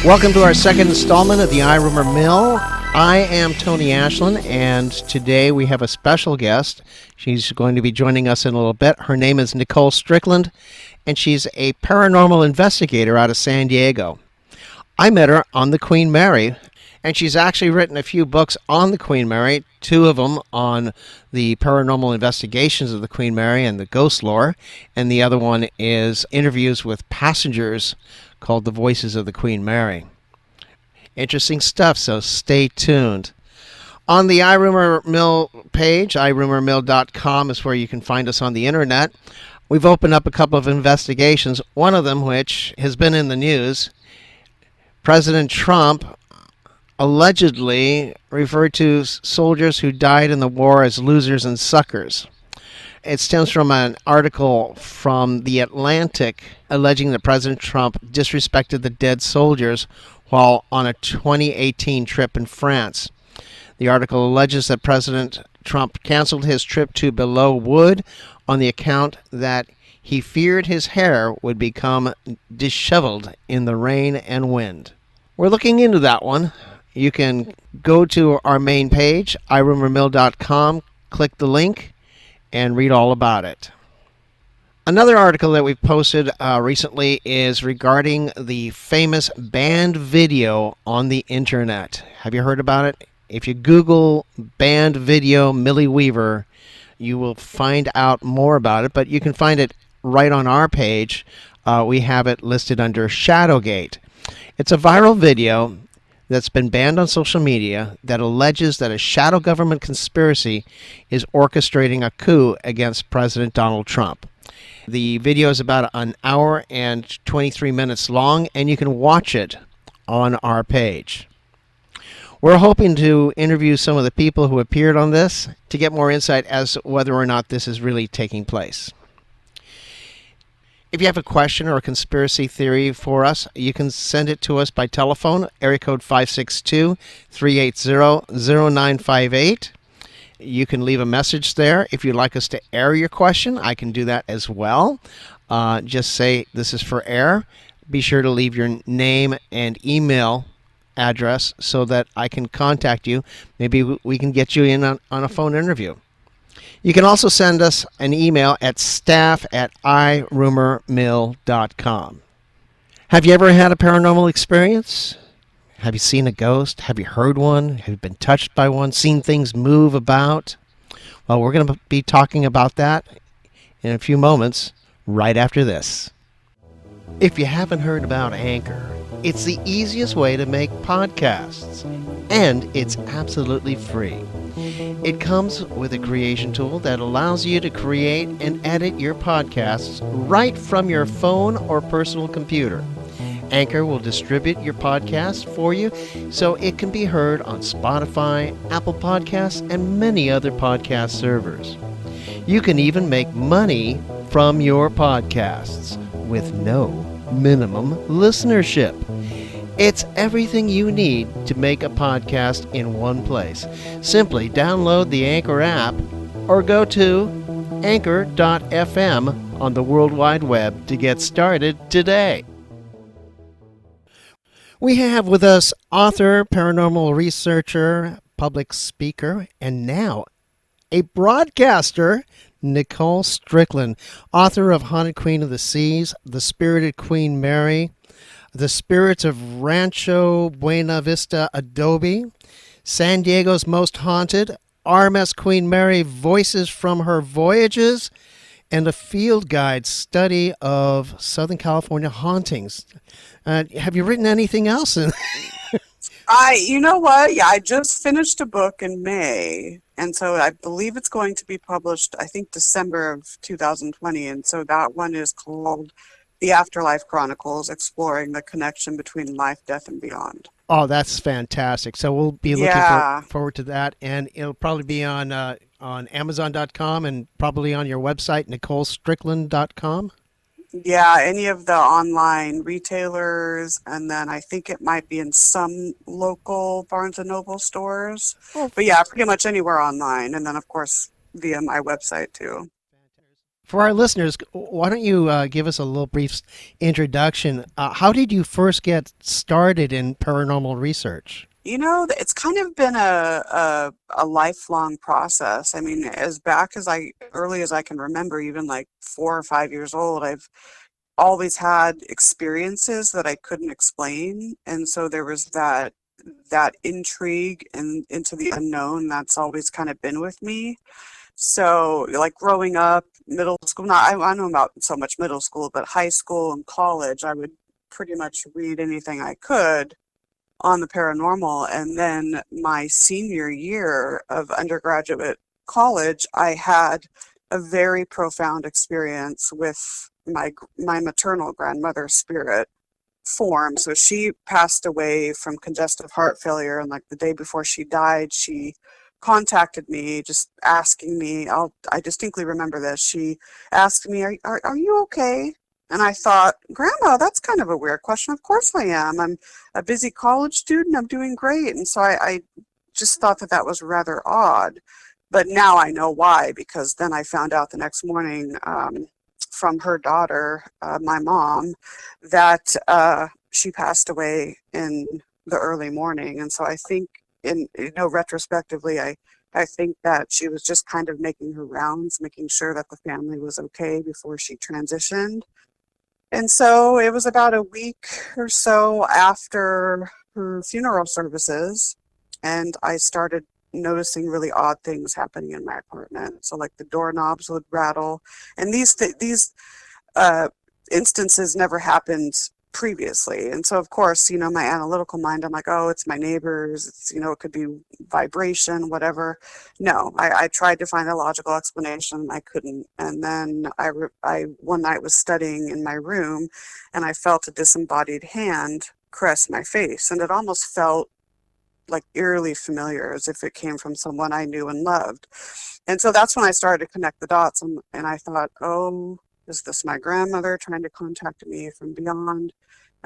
Welcome to our second installment of the iRumor Mill. I am Tony Ashland, and today we have a special guest. She's going to be joining us in a little bit. Her name is Nicole Strickland, and she's a paranormal investigator out of San Diego. I met her on the Queen Mary, and she's actually written a few books on the Queen Mary, two of them on the paranormal investigations of the Queen Mary and the ghost lore, and the other one is interviews with passengers called The Voices of the Queen Mary. Interesting stuff, so stay tuned. On the iRumor Mill page, irumormill.com is where you can find us on the internet. We've opened up a couple of investigations, one of them which has been in the news. President Trump allegedly referred to soldiers who died in the war as losers and suckers. It stems from an article from The Atlantic alleging that President Trump disrespected the dead soldiers while on a 2018 trip in France. The article alleges that President Trump canceled his trip to Below Wood on the account that he feared his hair would become disheveled in the rain and wind. We're looking into that one. You can go to our main page, irumormill.com, click the link, and read all about it. Another article that we've posted recently is regarding the famous banned video on the internet. Have you heard about it? If you Google banned video Millie Weaver, you will find out more about it, but you can find it right on our page. We have it listed under Shadowgate. It's a viral video that's been banned on social media that alleges that a shadow government conspiracy is orchestrating a coup against President Donald Trump. The video is about an hour and 23 minutes long, and you can watch it on our page. We're hoping to interview some of the people who appeared on this to get more insight as to whether or not this is really taking place. If you have a question or a conspiracy theory for us, you can send it to us by telephone, area code 562-380-0958. You can leave a message there. If you'd like us to air your question, I can do that as well. Just say this is for air. Be sure to leave your name and email address so that I can contact you. Maybe we can get you in on a phone interview. You can also send us an email at staff@irumormill.com. Have you ever had a paranormal experience? Have you seen a ghost? Have you heard one? Have you been touched by one? Seen things move about? Well, we're going to be talking about that in a few moments, right after this. If you haven't heard about Anchor, it's the easiest way to make podcasts, and it's absolutely free. It comes with a creation tool that allows you to create and edit your podcasts right from your phone or personal computer. Anchor will distribute your podcast for you so it can be heard on Spotify, Apple Podcasts, and many other podcast servers. You can even make money from your podcasts with no minimum listenership. It's everything you need to make a podcast in one place. Simply download the Anchor app or go to anchor.fm on the World Wide Web to get started today. We have with us author, paranormal researcher, public speaker, and now a broadcaster, Nicole Strickland, author of Haunted Queen of the Seas, The Spirited Queen Mary, The Spirits of Rancho Buena Vista Adobe, San Diego's Most Haunted, RMS Queen Mary, Voices from Her Voyages, and a field guide study of Southern California hauntings. Have you written anything else? You know what? Yeah, I just finished a book in May, and so I believe it's going to be published, I think, December of 2020, and so that one is called The Afterlife Chronicles, exploring the connection between life, death, and beyond. Oh, that's fantastic. So we'll be looking forward to that, and it'll probably be on Amazon.com and probably on your website, NicoleStrickland.com. Yeah, any of the online retailers, and then I think it might be in some local Barnes & Noble stores. Oh. But yeah, pretty much anywhere online, and then, of course, via my website, too. For our listeners, why don't you give us a little brief introduction? How did you first get started in paranormal research? It's kind of been a lifelong process. I mean, as back as early as I can remember, even like 4 or 5 years old, I've always had experiences that I couldn't explain. And so there was that intrigue and into the unknown that's always kind of been with me. So, like growing up, middle school, not I know about so much middle school, but high school and college, I would pretty much read anything I could on the paranormal. And then my senior year of undergraduate college, I had a very profound experience with my maternal grandmother's spirit form. So she passed away from congestive heart failure, and like the day before she died, she contacted me just asking me, I distinctly remember this. She asked me, are you okay? And I thought, Grandma, that's kind of a weird question. Of course I am. I'm a busy college student. I'm doing great. And so I just thought that was rather odd. But now I know why, because then I found out the next morning from her daughter, my mom, that she passed away in the early morning. And so I think, retrospectively, I think that she was just kind of making her rounds, making sure that the family was okay before she transitioned. And so it was about a week or so after her funeral services, and I started noticing really odd things happening in my apartment. So like the doorknobs would rattle, and these uh, instances never happened previously. And so of course, my analytical mind, I'm like, oh, it's my neighbors. It could be vibration, whatever. No, I tried to find a logical explanation. I couldn't. And then I one night was studying in my room, and I felt a disembodied hand caress my face, and it almost felt like eerily familiar, as if it came from someone I knew and loved. And so that's when I started to connect the dots, and I thought, oh, is this my grandmother trying to contact me from beyond?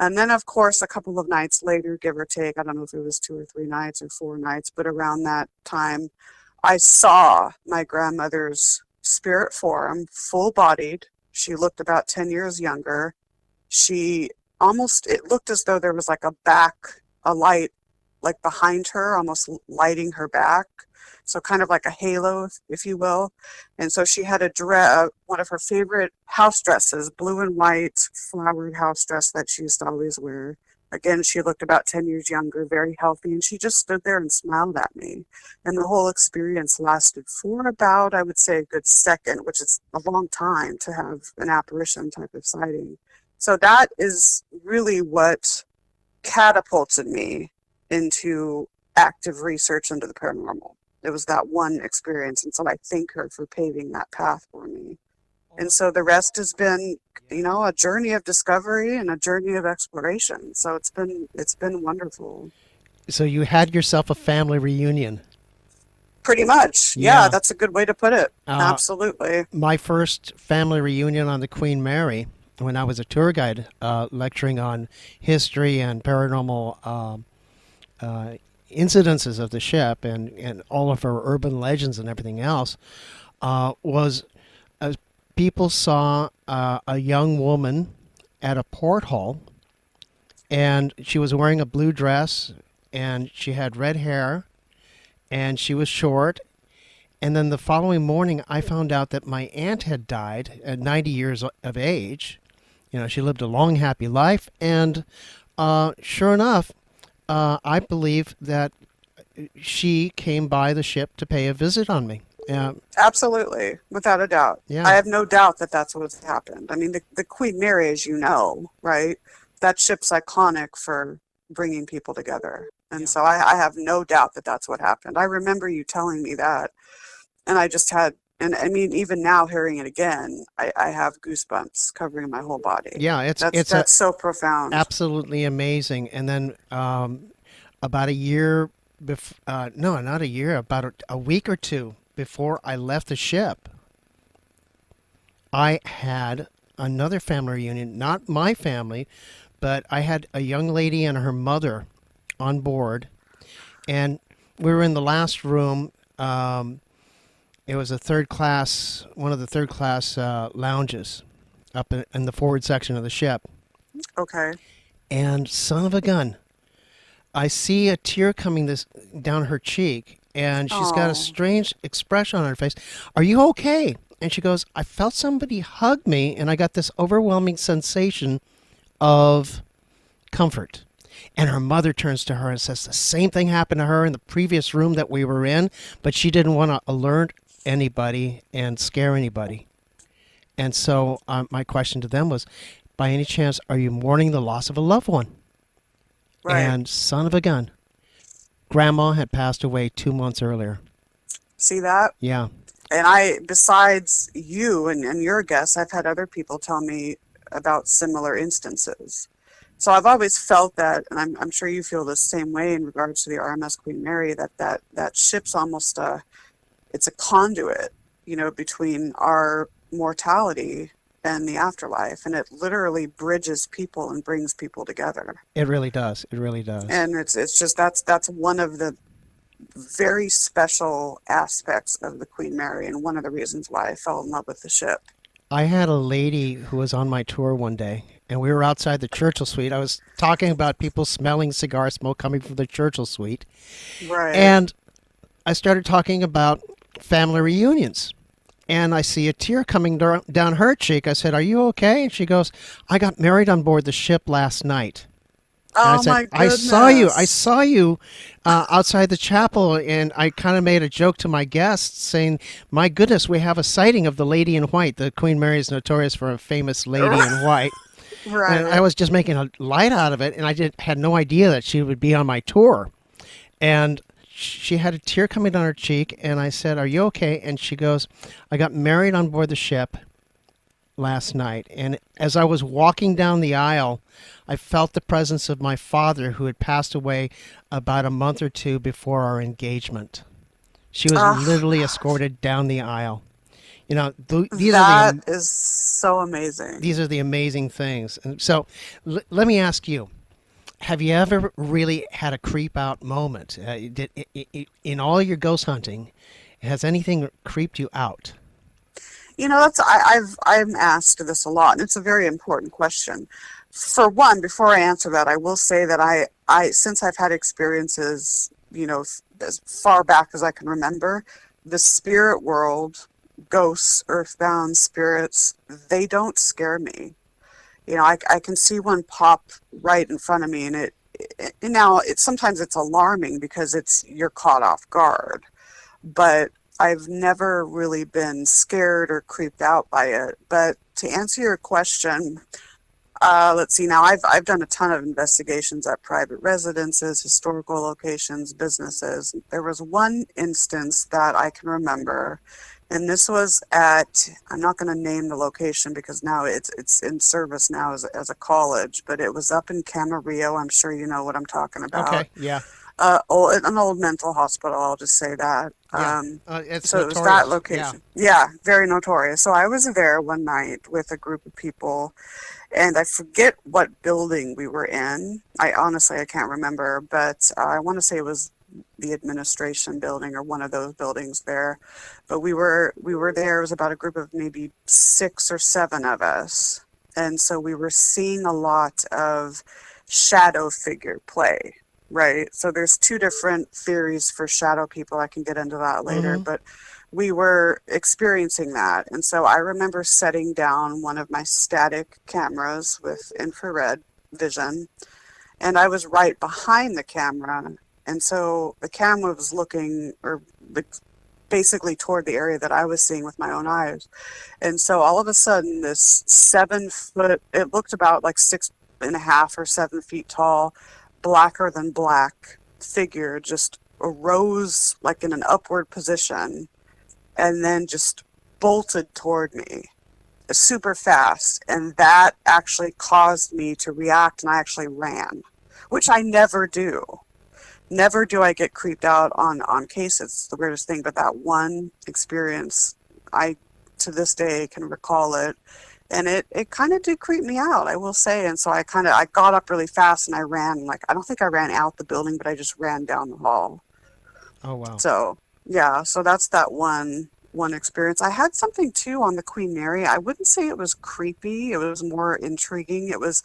And then, of course, a couple of nights later, give or take, I don't know if it was 2 or 3 nights or 4 nights, but around that time, I saw my grandmother's spirit form, full bodied. She looked about 10 years younger. It looked as though there was like a light like behind her, almost lighting her back. So kind of like a halo, if you will. And so she had one of her favorite house dresses, blue and white flowered house dress that she used to always wear. Again, she looked about 10 years younger, very healthy, and she just stood there and smiled at me. And the whole experience lasted for about, I would say, a good second, which is a long time to have an apparition type of sighting. So that is really what catapulted me into active research into the paranormal. It was that one experience, and so I thank her for paving that path for me. And so the rest has been, a journey of discovery and a journey of exploration. So it's been wonderful. So you had yourself a family reunion. Pretty much, yeah, Yeah. that's a good way to put it. Uh, Absolutely. my first family reunion on the Queen Mary, when I was a tour guide lecturing on history and paranormal uh, incidences of the ship and all of her urban legends and everything else, was people saw a young woman at a porthole, and she was wearing a blue dress, and she had red hair, and she was short. And then the following morning, I found out that my aunt had died at 90 years of age. She lived a long, happy life, and sure enough, I believe that she came by the ship to pay a visit on me. Absolutely, without a doubt. I Yeah, have no doubt that that's what's happened. I mean, the Queen Mary, as you know, right? That ship's iconic for bringing people together. And yeah. so I have no doubt that that's what happened. I remember you telling me that, and I just had, and I mean, even now hearing it again, I have goosebumps covering my whole body. Yeah, That's so profound. absolutely amazing. And then about a year no, not a year, about a week or two before I left the ship, I had another family reunion, not my family, but I had a young lady and her mother on board, and we were in the last room, It was one of the third class lounges up in the forward section of the ship. Okay. And son of a gun, I see a tear coming down her cheek, and she's got a Oh, strange expression on her face. Are you okay? And she goes, I felt somebody hug me, and I got this overwhelming sensation of comfort. And her mother turns to her and says the same thing happened to her in the previous room that we were in, but she didn't want to alert anybody and scare anybody. And so my question to them was, by any chance, are you mourning the loss of a loved one? right. And son of a gun, Grandma had passed away 2 months earlier. See that? Yeah. And I, besides you and your guests, I've had other people tell me about similar instances. So I've always felt that, and I'm sure you feel the same way in regards to the RMS Queen Mary, that ship's almost it's a conduit, between our mortality and the afterlife, and it literally bridges people and brings people together. It really does. It really does. And it's just that's one of the very special aspects of the Queen Mary, and one of the reasons why I fell in love with the ship. I had a lady who was on my tour one day, and we were outside the Churchill Suite. I was talking about people smelling cigar smoke coming from the Churchill Suite, Right. and I started talking about family reunions. And I see a tear coming down her cheek. I said, "Are you okay?" And she goes, "I got married on board the ship last night." And I Oh said, my I saw you. I goodness. saw you outside the chapel. And I kind of made a joke to my guests saying, my goodness, we have a sighting of the lady in white. The Queen Mary is notorious for a famous lady in white. And I Right. was just making a light out of it. And had no idea that she would be on my tour. And she had a tear coming down her cheek. And I said, "Are you okay?" And she goes, "I got married on board the ship last night. And as I was walking down the aisle, I felt the presence of my father, who had passed away about a month or two before our engagement." She was Ah, literally escorted down the aisle. that is so amazing. These are the amazing things. And so, let me ask you: have you ever really had a creep out moment? In all your ghost hunting, has anything creeped you out? That's I'm asked this a lot, and it's a very important question. For one, before I answer that, I will say that I since I've had experiences, as far back as I can remember, the spirit world, ghosts, earthbound spirits, they don't scare me. I can see one pop right in front of me, and and now sometimes it's alarming because you're caught off guard, but I've never really been scared or creeped out by it. But to answer your question, let's see. Now, I've done a ton of investigations at private residences, historical locations, businesses. There was one instance that I can remember, and this was at. I'm not going to name the location because now it's in service now as a college, but it was up in Camarillo. I'm sure you know what I'm talking about. Okay, yeah, An old mental hospital. I'll just say that. yeah. It's So it was that notorious. Yeah. location. Yeah, very notorious. So I was there one night with a group of people, and I forget what building we were in. I can't remember, but I want to say it was the administration building or one of those buildings there. But we were there. It was about a group of maybe 6 or 7 of us, and so we were seeing a lot of shadow figure play. Right. So there's two different theories for shadow people. I can get into that later, Mm-hmm. but we were experiencing that. And so I remember setting down one of my static cameras with infrared vision, and I was right behind the camera. And so the camera was looking or like, basically toward the area that I was seeing with my own eyes. And so all of a sudden, this 7 foot, it looked about like 6.5 or 7 feet tall, blacker than black figure just arose like in an upward position and then just bolted toward me super fast. And that actually caused me to react, and I actually ran, which I never do. Never do I get creeped out on cases. It's the weirdest thing, but that one experience, I to this day can recall it, and it kind of did creep me out, I will say. And so I got up really fast and I ran. Like, I don't think I ran out the building, but I just ran down the hall. Oh wow. So yeah, so that's that one one experience. I had something too on the Queen Mary. I wouldn't say it was creepy. It was more intriguing. I was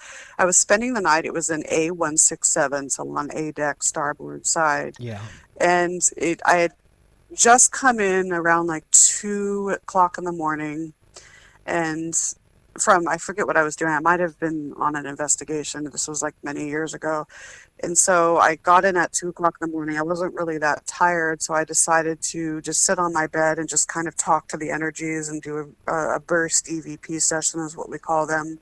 spending the night. It was an A167, so on A deck, starboard side. Yeah. And I had just come in around like 2 o'clock in the morning. And I forget what I was doing. I might have been on an investigation. This was like many years ago. And so I got in at 2 o'clock in the morning. I wasn't really that tired. So I decided to just sit on my bed and just kind of talk to the energies and do a burst EVP session, is what we call them.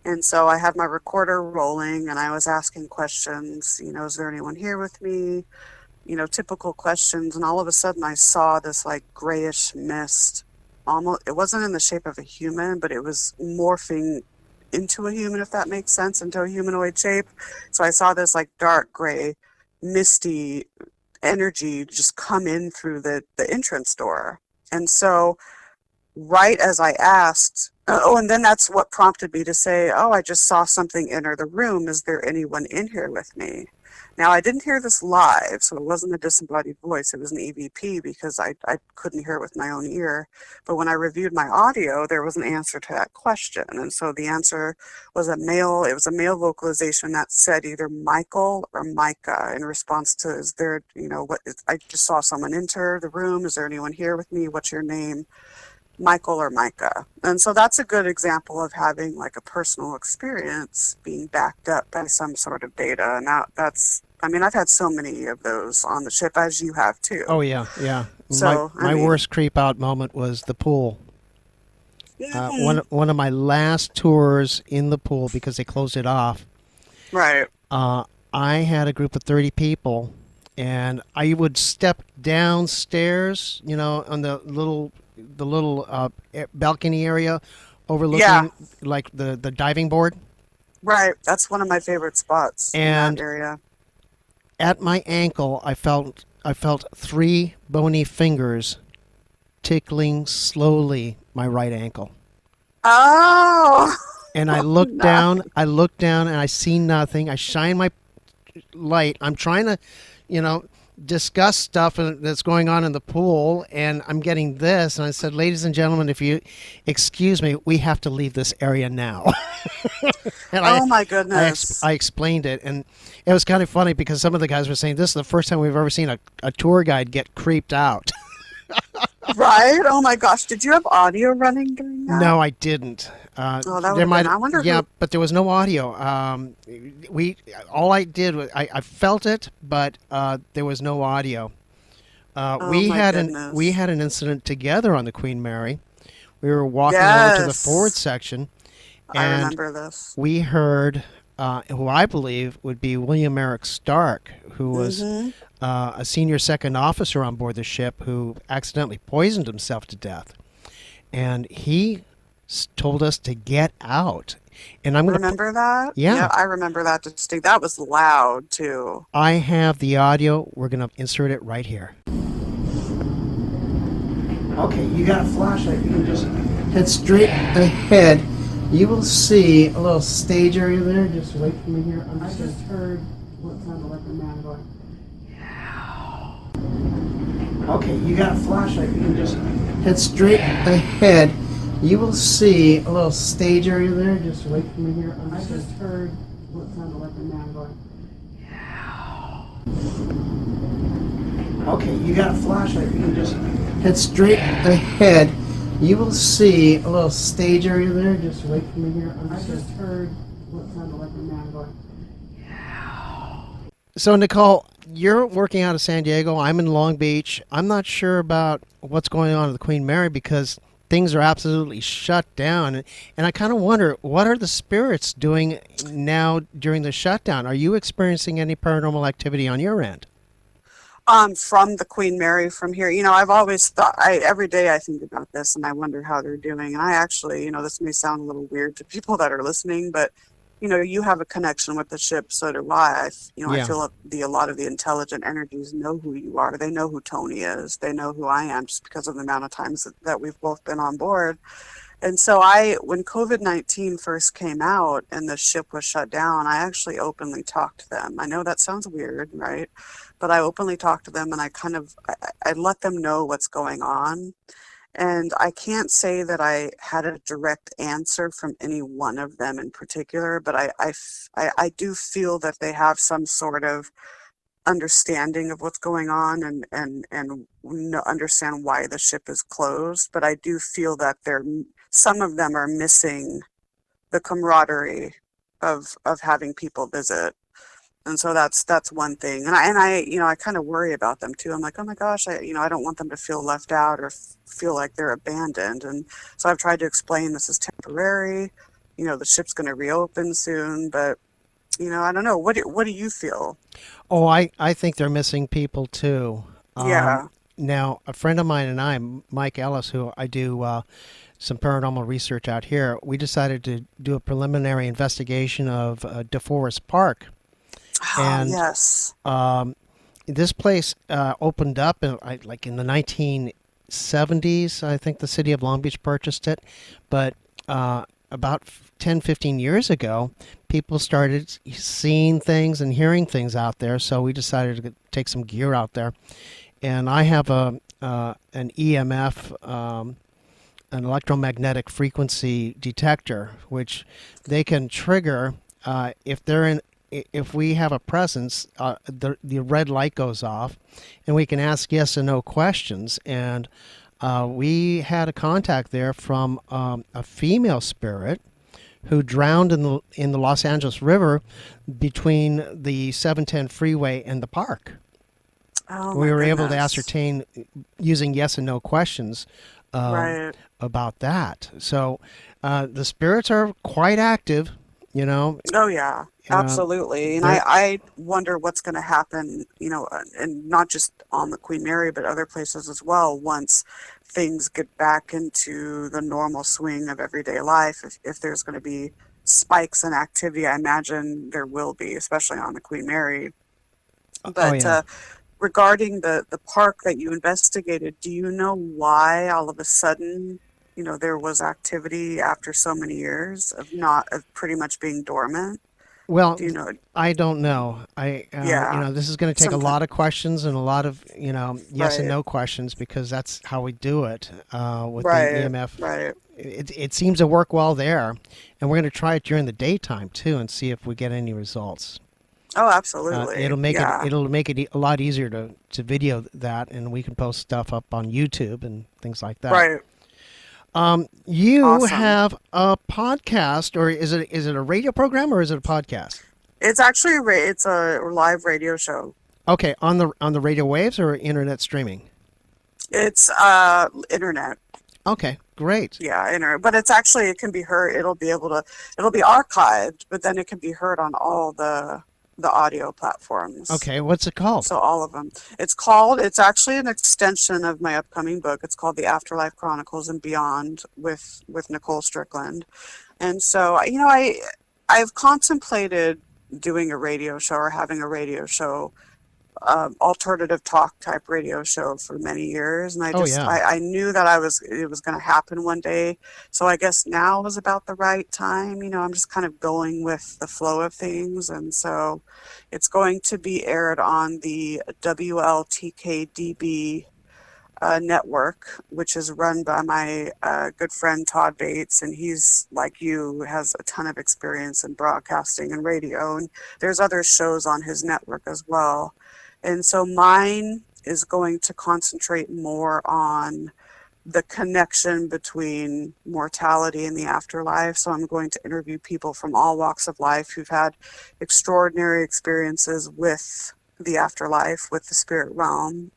And so I had my recorder rolling and I was asking questions, is there anyone here with me? Typical questions. And all of a sudden I saw this like grayish mist. Almost, it wasn't in the shape of a human, but it was morphing into a human, if that makes sense, into a humanoid shape. So I saw this like dark gray, misty energy just come in through the entrance door. And so right as I asked, and then that's what prompted me to say, oh, I just saw something enter the room. Is there anyone in here with me? Now, I didn't hear this live, so it wasn't a disembodied voice. It was an EVP because I couldn't hear it with my own ear. But when I reviewed my audio, there was an answer to that question. And so the answer was it was a male vocalization that said either Michael or Micah in response to, I just saw someone enter the room. Is there anyone here with me? What's your name? Michael or Micah. And so that's a good example of having like a personal experience being backed up by some sort of data. And I've had so many of those on the ship, as you have too. Oh yeah, yeah. So my worst creep out moment was the pool. One of my last tours in the pool, because they closed it off. Right. I had a group of 30 people, and I would step downstairs, on the little balcony area overlooking like the diving board. Right. That's one of my favorite spots in that area. At my ankle, I felt 3 bony fingers tickling slowly my right ankle. Oh. And I looked down, and I see nothing. I shine my light. I'm trying to, discuss stuff that's going on in the pool, and I'm getting this. And I said, ladies and gentlemen, if you excuse me, we have to leave this area now. And my goodness. I explained it, and it was kind of funny because some of the guys were saying, this is the first time we've ever seen a tour guide get creeped out. Right? Oh my gosh. Did you have audio running during that? No, I didn't. That would have been, I wonder who... but there was no audio. All I did was I felt it, but there was no audio. We had an incident together on the Queen Mary. We were walking over to the forward section, and I remember this. We heard who I believe would be William Eric Stark, who was a senior second officer on board the ship who accidentally poisoned himself to death. And he told us to get out. And I'm going to remember that? Yeah, I remember that distinct. That was loud too. I have the audio. We're going to insert it right here. Okay, you got a flashlight. You can just head straight ahead. You will see a little stage area there. Just wait for me here. I just heard what sounded like a man going, yeah. Okay, you got a flashlight. You can just head straight ahead. You will see a little stage area there. Just wait for me here. I just heard what sounded like a man going, yeah. Okay, you got a flashlight. You can just head straight ahead. You will see a little stage area there. Just wait for me here. I just heard what sounded like a man going, yeah. So, Nicole, you're working out of San Diego. I'm in Long Beach. I'm not sure about what's going on at the Queen Mary because things are absolutely shut down. And I kind of wonder, what are the spirits doing now during the shutdown? Are you experiencing any paranormal activity on your end? From the Queen Mary from here, I've always thought, every day I think about this and I wonder how they're doing. And I actually, this may sound a little weird to people that are listening, but, you have a connection with the ship, so do I. I feel a lot of the intelligent energies know who you are. They know who Tony is. They know who I am just because of the amount of times that we've both been on board. And so when COVID-19 first came out and the ship was shut down, I actually openly talked to them. I know that sounds weird, right? But I openly talked to them and I let them know what's going on. And I can't say that I had a direct answer from any one of them in particular, but I do feel that they have some sort of understanding of what's going on and understand why the ship is closed. But I do feel that some of them are missing the camaraderie of having people visit. And so that's one thing. And I kind of worry about them too. I'm like, oh my gosh, I don't want them to feel left out or feel like they're abandoned. And so I've tried to explain this is temporary. The ship's going to reopen soon, but I don't know. What do you feel? Oh, I think they're missing people too. Yeah. Now, a friend of mine and I, Mike Ellis, who I do some paranormal research out here, we decided to do a preliminary investigation of DeForest Park. Oh, And yes. this place opened up like in the 1970s. I think the city of Long Beach purchased it. But about 10, 15 years ago, people started seeing things and hearing things out there. So we decided to take some gear out there. And I have an EMF, an electromagnetic frequency detector, which they can trigger if they're in. If we have a presence, the red light goes off, and we can ask yes and no questions. And we had a contact there from a female spirit who drowned in the Los Angeles River between the 710 freeway and the park. Oh We my were able to goodness. ascertain using yes and no questions Right. about that. So the spirits are quite active, you know. Oh yeah, absolutely. And They're I wonder what's going to happen, and not just on the Queen Mary, but other places as well, once things get back into the normal swing of everyday life. If there's going to be spikes in activity, I imagine there will be, especially on the Queen Mary. oh But yeah. regarding the park that you investigated, do you know why all of a sudden, there was activity after so many years of pretty much being dormant? Well, Do you know? I don't know. Yeah, This is going to take a sometimes, lot of questions and a lot of, yes and right, no questions because that's how we do it with the right, EMF. right, It seems to work well there, and we're going to try it during the daytime too and see if we get any results. oh, absolutely, yeah, It'll make it a lot easier to video that, and we can post stuff up on YouTube and things like that. right, You awesome. have a podcast, or is it a radio program or is it a podcast? It's actually it's a live radio show. Okay, on the radio waves or internet streaming? It's internet. Okay, great. Yeah, internet, but it can be heard. It'll be archived, but then it can be heard on all the audio platforms. Okay, what's it called? So all of them. It's actually an extension of my upcoming book. It's called The Afterlife Chronicles and Beyond with Nicole Strickland. And so, I've contemplated doing a radio show or having a radio show, alternative talk type radio show for many years. And Oh yeah. I knew that it was going to happen one day. So I guess now was about the right time. I'm just kind of going with the flow of things. And so it's going to be aired on the WLTKDB network, which is run by my good friend Todd Bates. And he's, like you, has a ton of experience in broadcasting and radio. And there's other shows on his network as well. And so mine is going to concentrate more on the connection between mortality and the afterlife. So I'm going to interview people from all walks of life who've had extraordinary experiences with the afterlife, with the spirit realm,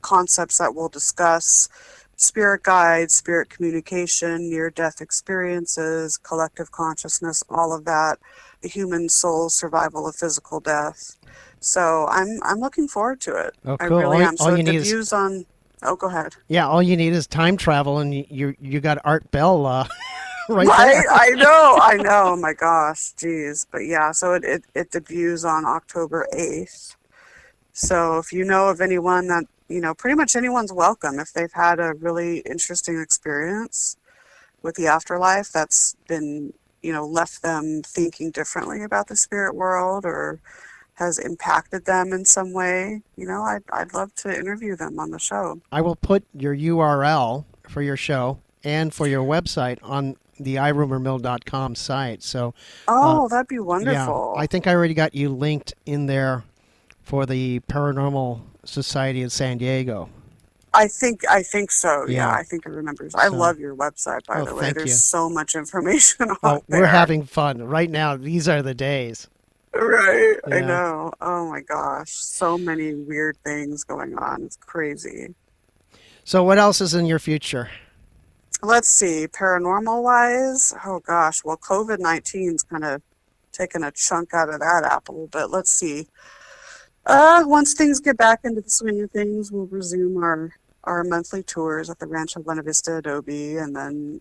concepts that we'll discuss: spirit guides, spirit communication, near-death experiences, collective consciousness, all of that, the human soul, survival of physical death. So I'm looking forwed to it. Oh I cool. really am. All So you it need is debuts on. Oh, go ahead. yeah. All you need is time travel, and you got Art Bell right Right, there. I know. My gosh, geez. But yeah, so it debuts on October 8th. So if you know of anyone pretty much anyone's welcome if they've had a really interesting experience. with the afterlife that's been, left them thinking differently about the spirit world or has impacted them in some way, I'd love to interview them on the show. I will put your URL for your show and for your website on the irumormill.com site. So, Oh, that'd be yeah, I wonderful. think I already got you linked in there for the Paranormal Society in San Diego. I think so. Yeah, Yeah. I think it remembers. I So, love your website, by oh, the way. thank There's you. so much information on Well, we're there. having fun right now. These are the days. Right, I Yeah. know. Oh my gosh, so many weird things going on. It's crazy. So, what else is in your future? Let's see, paranormal wise, oh gosh, well, COVID-19's kind of taken a chunk out of that apple, but let's see. Once things get back into the swing of things, we'll resume our monthly tours at the Rancho Buena Vista Adobe, and then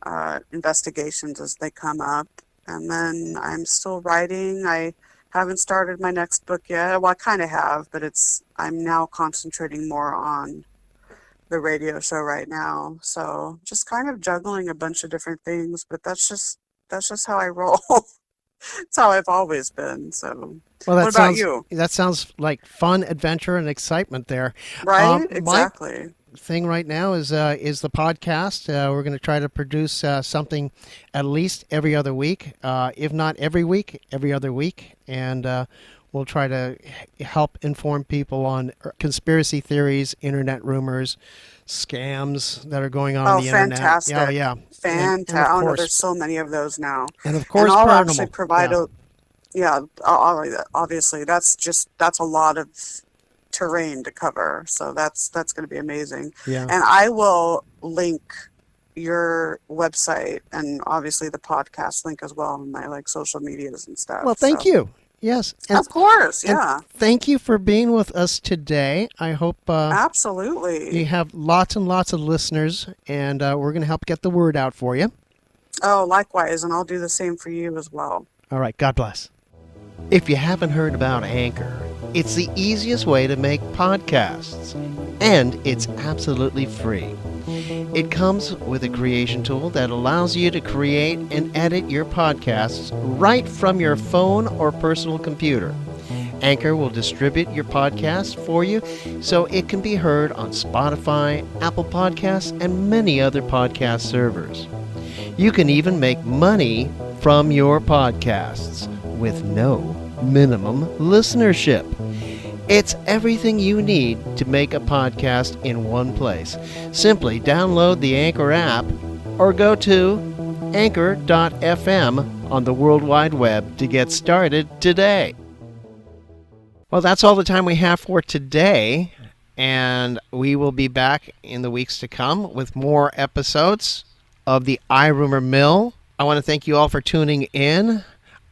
investigations as they come up. And then I'm still writing. I haven't started my next book yet. Well, I kind of have, but I'm now concentrating more on the radio show right now. So just kind of juggling a bunch of different things, but that's just how I roll. It's how I've always been. So Well, what about you? that sounds like fun, adventure, and excitement there. Right? My Exactly. thing right now is the podcast. We're going to try to produce something at least every other week, if not every week, every other week, and we'll try to help inform people on conspiracy theories, internet rumors, scams that are going on Oh, the internet. Yeah, fantastic. yeah, Fantastic. Oh no, there's so many of those now. And I'll actually paranormal. provide Yeah. yeah, obviously that's a lot of terrain to cover. So that's going to be amazing. Yeah. And I will link your website and obviously the podcast link as well on my social medias and stuff. Well, thank So, you. Yes, of course, and yeah. thank you for being with us today. I hope you Absolutely. have lots and lots of listeners, and we're going to help get the word out for you. Oh, likewise, and I'll do the same for you as well. All right. God bless. If you haven't heard about Anchor, it's the easiest way to make podcasts, and it's absolutely free. It comes with a creation tool that allows you to create and edit your podcasts right from your phone or personal computer. Anchor will distribute your podcast for you so it can be heard on Spotify, Apple Podcasts, and many other podcast servers. You can even make money from your podcasts with no minimum listenership. It's everything you need to make a podcast in one place. Simply download the Anchor app or go to anchor.fm on the World Wide Web to get started today. Well, that's all the time we have for today, and we will be back in the weeks to come with more episodes of the iRumor Mill. I want to thank you all for tuning in.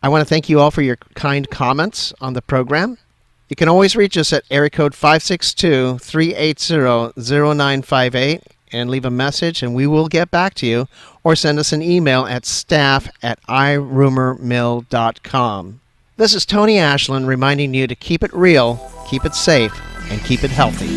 I want to thank you all for your kind comments on the program. You can always reach us at area code 562-380-0958 and leave a message, and we will get back to you, or send us an email at staff@irumormill.com. This is Tony Ashland reminding you to keep it real, keep it safe, and keep it healthy.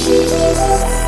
Thank you.